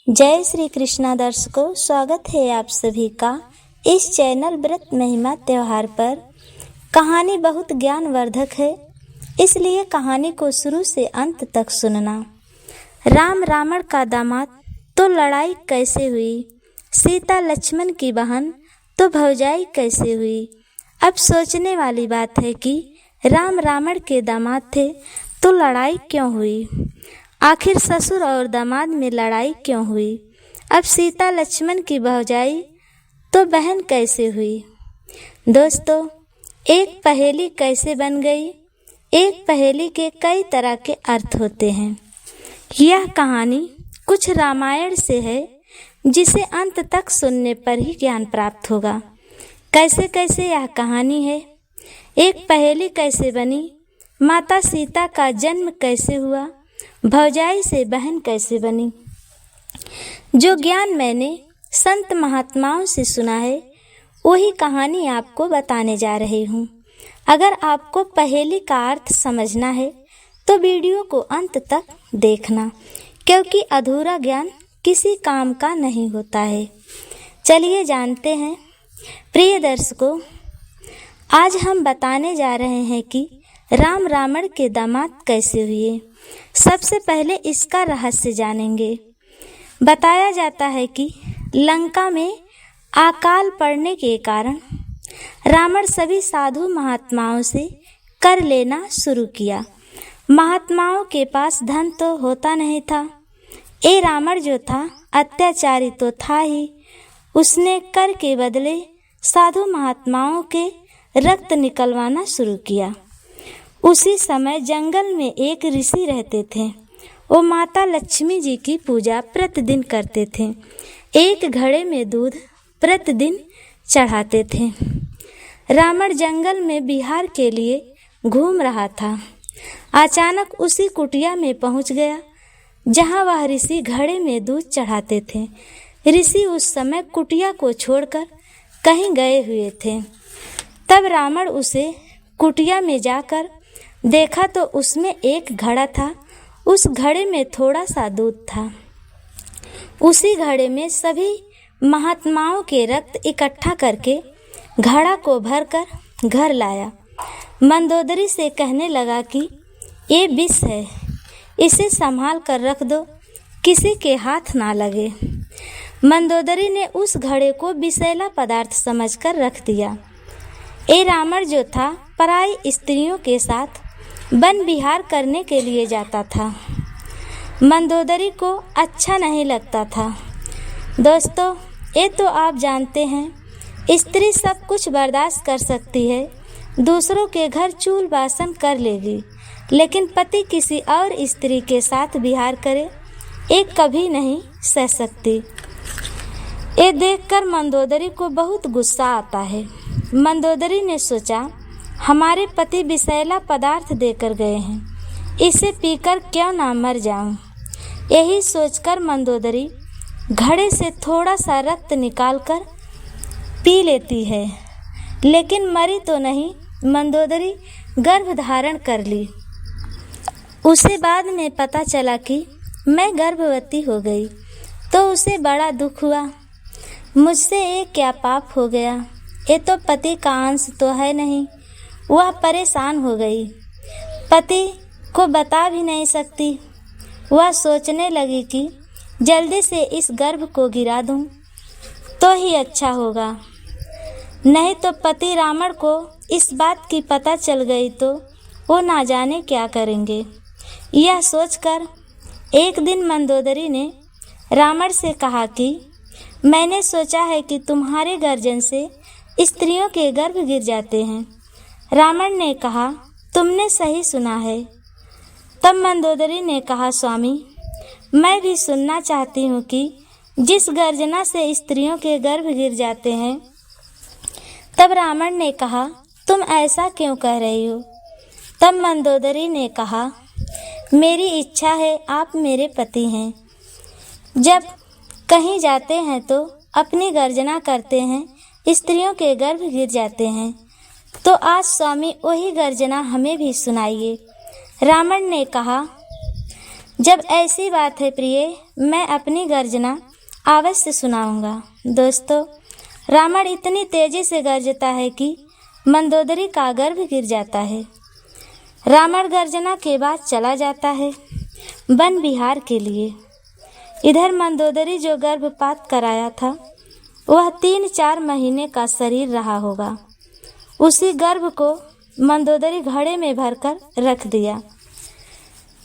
जय श्री कृष्णा दर्शकों, स्वागत है आप सभी का इस चैनल व्रत महिमा त्योहार पर। कहानी बहुत ज्ञानवर्धक है, इसलिए कहानी को शुरू से अंत तक सुनना। राम रावण का दामाद तो लड़ाई कैसे हुई, सीता लक्ष्मण की बहन तो भौजाई कैसे हुई। अब सोचने वाली बात है कि राम रावण के दामाद थे तो लड़ाई क्यों हुई। आखिर ससुर और दामाद में लड़ाई क्यों हुई। अब सीता लक्ष्मण की भौजाई तो बहन कैसे हुई। दोस्तों, एक पहेली कैसे बन गई। एक पहेली के कई तरह के अर्थ होते हैं। यह कहानी कुछ रामायण से है, जिसे अंत तक सुनने पर ही ज्ञान प्राप्त होगा। कैसे कैसे यह कहानी है। एक पहेली कैसे बनी, माता सीता का जन्म कैसे हुआ, भौजाई से बहन कैसे बनी। जो ज्ञान मैंने संत महात्माओं से सुना है, वही कहानी आपको बताने जा रही हूँ। अगर आपको पहेली का अर्थ समझना है तो वीडियो को अंत तक देखना, क्योंकि अधूरा ज्ञान किसी काम का नहीं होता है। चलिए जानते हैं। प्रिय दर्शकों, आज हम बताने जा रहे हैं कि राम रावण के दामाद कैसे हुए। सबसे पहले इसका रहस्य जानेंगे। बताया जाता है कि लंका में अकाल पड़ने के कारण रावण सभी साधु महात्माओं से कर लेना शुरू किया। महात्माओं के पास धन तो होता नहीं था। ये रावण जो था अत्याचारी तो था ही। उसने कर के बदले साधु महात्माओं के रक्त निकलवाना शुरू किया। उसी समय जंगल में एक ऋषि रहते थे। वो माता लक्ष्मी जी की पूजा प्रतिदिन करते थे। एक घड़े में दूध प्रतिदिन चढ़ाते थे। रावण जंगल में विहार के लिए घूम रहा था। अचानक उसी कुटिया में पहुंच गया जहां वह ऋषि घड़े में दूध चढ़ाते थे। ऋषि उस समय कुटिया को छोड़कर कहीं गए हुए थे। तब रावण उसे कुटिया में जाकर देखा तो उसमें एक घड़ा था। उस घड़े में थोड़ा सा दूध था। उसी घड़े में सभी महात्माओं के रक्त इकट्ठा करके घड़ा को भरकर घर लाया। मंदोदरी से कहने लगा कि ये विष है, इसे संभाल कर रख दो, किसी के हाथ ना लगे। मंदोदरी ने उस घड़े को विषैला पदार्थ समझकर रख दिया। ये रावण जो था पराई स्त्रियों के साथ वन विहार करने के लिए जाता था। मंदोदरी को अच्छा नहीं लगता था। दोस्तों, ये तो आप जानते हैं, स्त्री सब कुछ बर्दाश्त कर सकती है, दूसरों के घर चूल बासन कर लेगी, लेकिन पति किसी और स्त्री के साथ विहार करे, एक कभी नहीं सह सकती। ये देखकर मंदोदरी को बहुत गुस्सा आता है। मंदोदरी ने सोचा, हमारे पति विषैला पदार्थ देकर गए हैं, इसे पीकर क्यों ना मर जाऊं। यही सोचकर मंदोदरी घड़े से थोड़ा सा रक्त निकालकर पी लेती है, लेकिन मरी तो नहीं। मंदोदरी गर्भ धारण कर ली। उसे बाद में पता चला कि मैं गर्भवती हो गई, तो उसे बड़ा दुख हुआ। मुझसे ये क्या पाप हो गया, ये तो पति का अंश तो है नहीं। वह परेशान हो गई, पति को बता भी नहीं सकती। वह सोचने लगी कि जल्दी से इस गर्भ को गिरा दूं तो ही अच्छा होगा, नहीं तो पति रावण को इस बात की पता चल गई तो वो ना जाने क्या करेंगे। यह सोचकर एक दिन मंदोदरी ने रावण से कहा कि मैंने सोचा है कि तुम्हारे गर्जन से स्त्रियों के गर्भ गिर जाते हैं। रावण ने कहा, तुमने सही सुना है। तब मंदोदरी ने कहा, स्वामी, मैं भी सुनना चाहती हूँ कि जिस गर्जना से स्त्रियों के गर्भ गिर जाते हैं। तब रावण ने कहा, तुम ऐसा क्यों कह रही हो। तब मंदोदरी ने कहा, मेरी इच्छा है, आप मेरे पति हैं। जब कहीं जाते हैं तो अपनी गर्जना करते हैं, स्त्रियों के गर्भ गिर जाते हैं, तो आज स्वामी वही गर्जना हमें भी सुनाइए। रावण ने कहा, जब ऐसी बात है प्रिय, मैं अपनी गर्जना अवश्य सुनाऊंगा। दोस्तों, रावण इतनी तेजी से गरजता है कि मंदोदरी का गर्भ गिर जाता है। रावण गर्जना के बाद चला जाता है वन विहार के लिए। इधर मंदोदरी जो गर्भपात कराया था वह 3-4 महीने का शरीर रहा होगा। उसी गर्भ को मंदोदरी घड़े में भरकर रख दिया।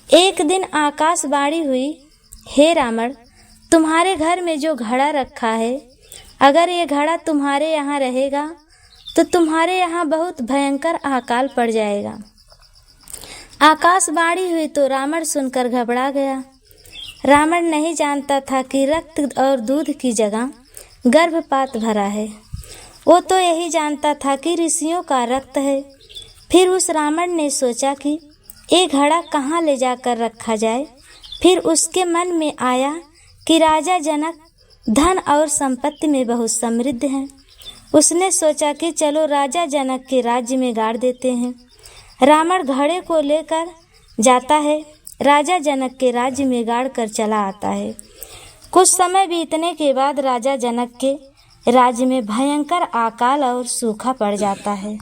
एक दिन आकाशवाणी हुई, हे रावण, तुम्हारे घर में जो घड़ा रखा है, अगर ये घड़ा तुम्हारे यहाँ रहेगा तो तुम्हारे यहाँ बहुत भयंकर अकाल पड़ जाएगा। आकाशवाणी हुई तो रावण सुनकर घबरा गया। रावण नहीं जानता था कि रक्त और दूध की जगह गर्भपात भरा है। वो तो यही जानता था कि ऋषियों का रक्त है। फिर उस रावण ने सोचा कि ये घड़ा कहाँ ले जाकर रखा जाए। फिर उसके मन में आया कि राजा जनक धन और संपत्ति में बहुत समृद्ध हैं। उसने सोचा कि चलो राजा जनक के राज्य में गाड़ देते हैं। रावण घड़े को लेकर जाता है, राजा जनक के राज्य में गाड़ कर चला आता है। कुछ समय बीतने के बाद राजा जनक के राज्य में भयंकर अकाल और सूखा पड़ जाता है।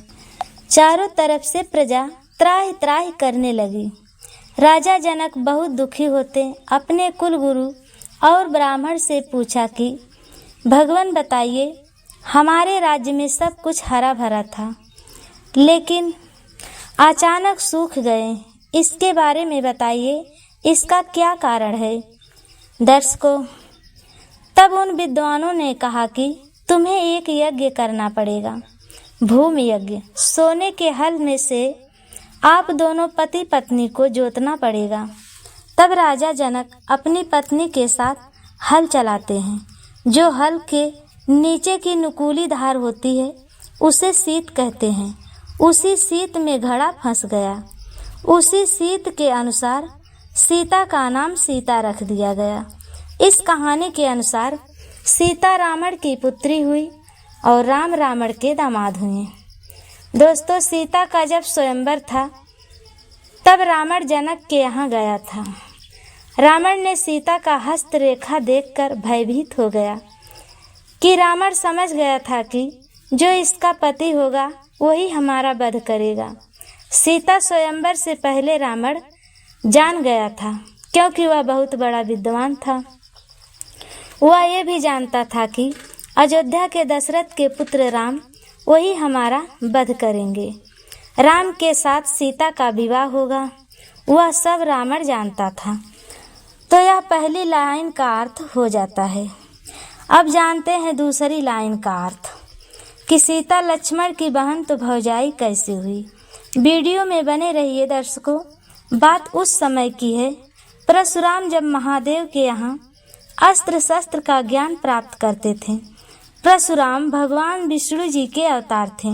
चारों तरफ से प्रजा त्राहि त्राहि करने लगी। राजा जनक बहुत दुखी होते अपने कुल गुरु और ब्राह्मण से पूछा कि भगवान बताइए, हमारे राज्य में सब कुछ हरा भरा था लेकिन अचानक सूख गए, इसके बारे में बताइए, इसका क्या कारण है। दर्शकों, तब उन विद्वानों ने कहा कि तुम्हें एक यज्ञ करना पड़ेगा, भूमि यज्ञ। सोने के हल में से आप दोनों पति पत्नी को जोतना पड़ेगा। तब राजा जनक अपनी पत्नी के साथ हल चलाते हैं। जो हल के नीचे की नुकीली धार होती है उसे सीत कहते हैं। उसी सीत में घड़ा फंस गया। उसी सीत के अनुसार सीता का नाम सीता रख दिया गया। इस कहानी के अनुसार सीता रावण की पुत्री हुई और राम रावण के दामाद हुए। दोस्तों, सीता का जब स्वयंवर था तब रावण जनक के यहाँ गया था। रावण ने सीता का हस्तरेखा देखकर भयभीत हो गया कि रावण समझ गया था कि जो इसका पति होगा वही हमारा वध करेगा। सीता स्वयंवर से पहले रावण जान गया था, क्योंकि वह बहुत बड़ा विद्वान था। वह ये भी जानता था कि अयोध्या के दशरथ के पुत्र राम वही हमारा वध करेंगे। राम के साथ सीता का विवाह होगा, वह सब रावण जानता था। तो यह पहली लाइन का अर्थ हो जाता है। अब जानते हैं दूसरी लाइन का अर्थ कि सीता लक्ष्मण की बहन तो भौजाई कैसे हुई। वीडियो में बने रहिए दर्शकों। बात उस समय की है, परशुराम जब महादेव के यहाँ अस्त्र शस्त्र का ज्ञान प्राप्त करते थे। परशुराम भगवान विष्णु जी के अवतार थे।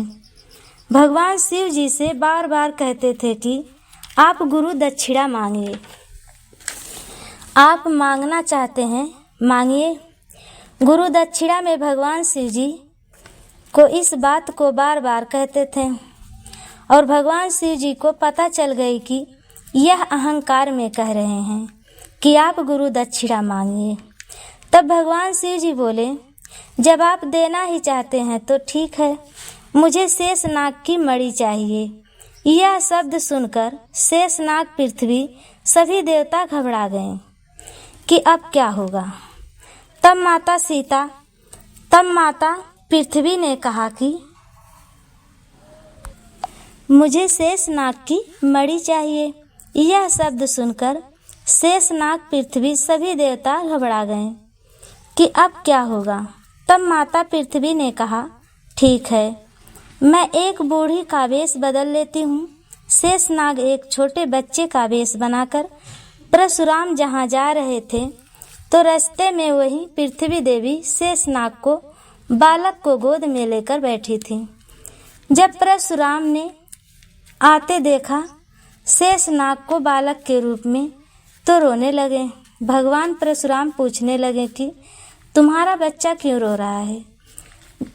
भगवान शिव जी से बार बार कहते थे कि आप गुरु दक्षिणा मांगिए, आप मांगना चाहते हैं मांगिए। गुरु दक्षिणा में भगवान शिव जी को इस बात को बार बार कहते थे और भगवान शिव जी को पता चल गई कि यह अहंकार में कह रहे हैं कि आप गुरु दक्षिणा मांगिए। तब भगवान शिव जी बोले, जब आप देना ही चाहते हैं तो ठीक है, मुझे शेषनाग की मणि चाहिए। यह शब्द सुनकर शेषनाग, पृथ्वी, सभी देवता घबरा गए कि अब क्या होगा। तब माता पृथ्वी ने कहा कि मुझे शेषनाग की मणि चाहिए। यह शब्द सुनकर शेषनाग, पृथ्वी, सभी देवता घबरा गए कि अब क्या होगा। तब माता पृथ्वी ने कहा, ठीक है, मैं एक बूढ़ी का वेश बदल लेती हूँ। शेषनाग एक छोटे बच्चे का वेश बनाकर परशुराम जहाँ जा रहे थे तो रास्ते में वही पृथ्वी देवी शेषनाग को, बालक को गोद में लेकर बैठी थी। जब परशुराम ने आते देखा शेषनाग को बालक के रूप में तो रोने लगे। भगवान परशुराम पूछने लगे कि तुम्हारा बच्चा क्यों रो रहा है।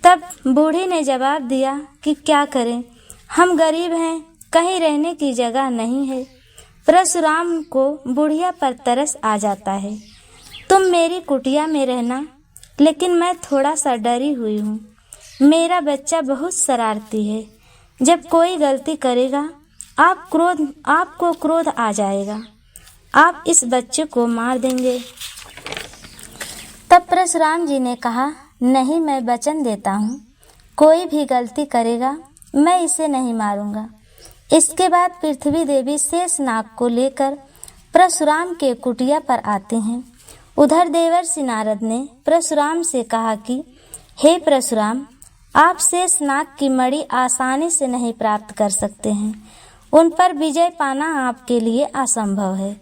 तब बूढ़ी ने जवाब दिया कि क्या करें, हम गरीब हैं, कहीं रहने की जगह नहीं है। परशुराम को बुढ़िया पर तरस आ जाता है। तुम मेरी कुटिया में रहना, लेकिन मैं थोड़ा सा डरी हुई हूँ। मेरा बच्चा बहुत शरारती है। जब कोई गलती करेगा आपको क्रोध आ जाएगा। आप इस बच्चे को मार देंगे। तब परशुराम जी ने कहा, नहीं, मैं वचन देता हूँ, कोई भी गलती करेगा मैं इसे नहीं मारूंगा। इसके बाद पृथ्वी देवी शेषनाग को लेकर परशुराम के कुटिया पर आते हैं। उधर देवर्षि नारद ने परशुराम से कहा कि हे परशुराम, आप शेषनाग की मणि आसानी से नहीं प्राप्त कर सकते हैं। उन पर विजय पाना आपके लिए असंभव है।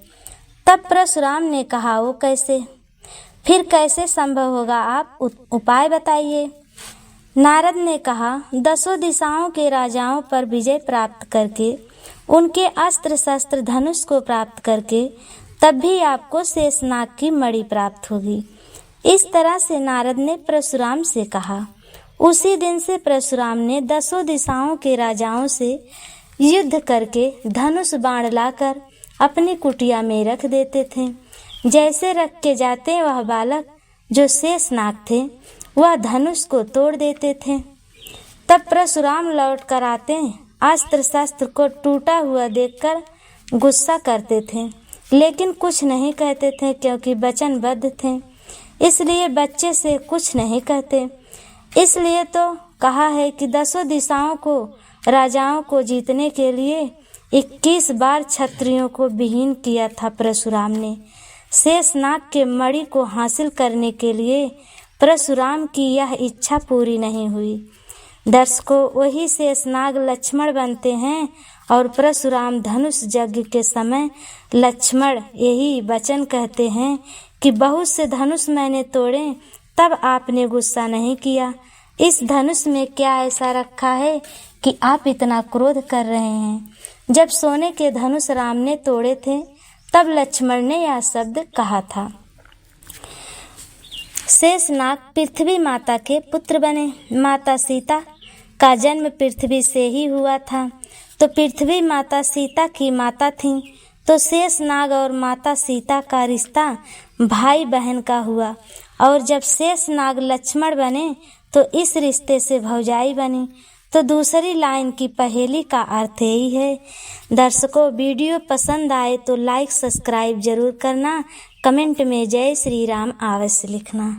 तब परशुराम ने कहा, वो कैसे? फिर कैसे संभव होगा? आप उपाय बताइए। नारद ने कहा, 10 दिशाओं के राजाओं पर विजय प्राप्त करके, उनके अस्त्र शस्त्र धनुष को प्राप्त करके, तब भी आपको शेषनाग की मणि प्राप्त होगी। इस तरह से नारद ने परशुराम से कहा। उसी दिन से परशुराम ने 10 दिशाओं के राजाओं से युद्ध करके धनुष बाण लाकर अपनी कुटिया में रख देते थे। जैसे रख के जाते वह बालक जो शेषनाग थे वह धनुष को तोड़ देते थे। तब परशुराम लौट कर आते अस्त्र शस्त्र को टूटा हुआ देखकर गुस्सा करते थे, लेकिन कुछ नहीं कहते थे क्योंकि वचनबद्ध थे, इसलिए बच्चे से कुछ नहीं कहते। इसलिए तो कहा है कि 10 दिशाओं को राजाओं को जीतने के लिए 21 बार क्षत्रियों को विहीन किया था परशुराम ने। शेषनाग के मणि को हासिल करने के लिए परशुराम की यह इच्छा पूरी नहीं हुई। दर्शकों, वही शेषनाग लक्ष्मण बनते हैं और परशुराम धनुष यज्ञ के समय लक्ष्मण यही वचन कहते हैं कि बहुत से धनुष मैंने तोड़े, तब आपने गुस्सा नहीं किया। इस धनुष में क्या ऐसा रखा है कि आप इतना क्रोध कर रहे हैं? जब सोने के धनुष राम ने तोड़े थे, तब लक्ष्मण ने यह शब्द कहा था। शेषनाग पृथ्वी माता के पुत्र बने। माता सीता का जन्म पृथ्वी से ही हुआ था, तो पृथ्वी माता सीता की माता थी, तो शेषनाग और माता सीता का रिश्ता भाई बहन का हुआ। और जब शेषनाग लक्ष्मण बने तो इस रिश्ते से भौजाई बनी। तो दूसरी लाइन की पहेली का अर्थ यही है। दर्शकों, वीडियो पसंद आए तो लाइक सब्सक्राइब जरूर करना। कमेंट में जय श्री राम अवश्य लिखना।